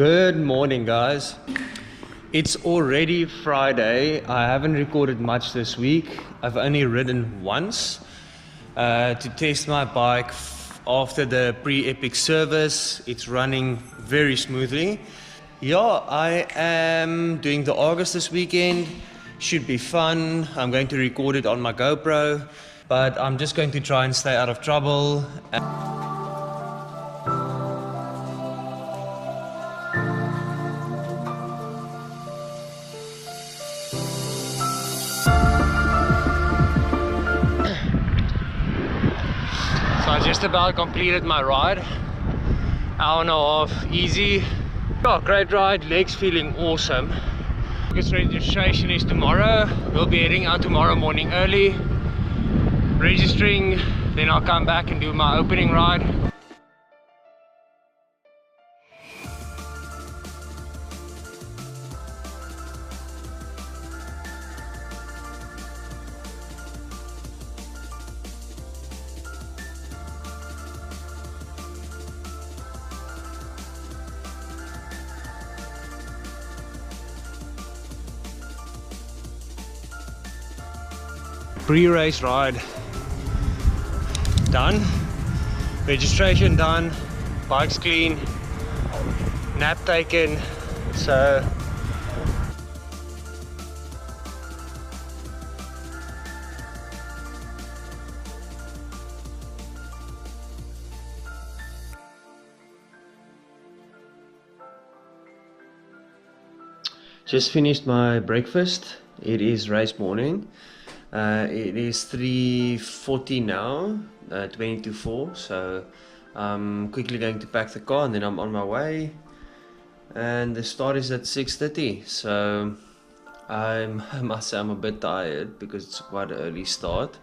Good morning, guys. It's already Friday. I haven't recorded much this week. I've only ridden once to test my bike after the pre-epic service. It's running very smoothly. Yeah, I am doing the August this weekend. Should be fun. I'm going to record it on my GoPro, but I'm just going to try and stay out of trouble. So I just about completed my ride. Hour and a half, easy. Yeah, great ride, legs feeling awesome. August registration is tomorrow. We'll be heading out tomorrow morning early, registering, then I'll come back and do my opening ride. Pre-race ride done, registration done, bike's clean, nap taken, so just finished my breakfast. It is race morning. It is 3:40 now, 20 to 4, so I'm quickly going to pack the car and then I'm on my way, and the start is at 6:30, so I must say I'm a bit tired because it's quite an early start.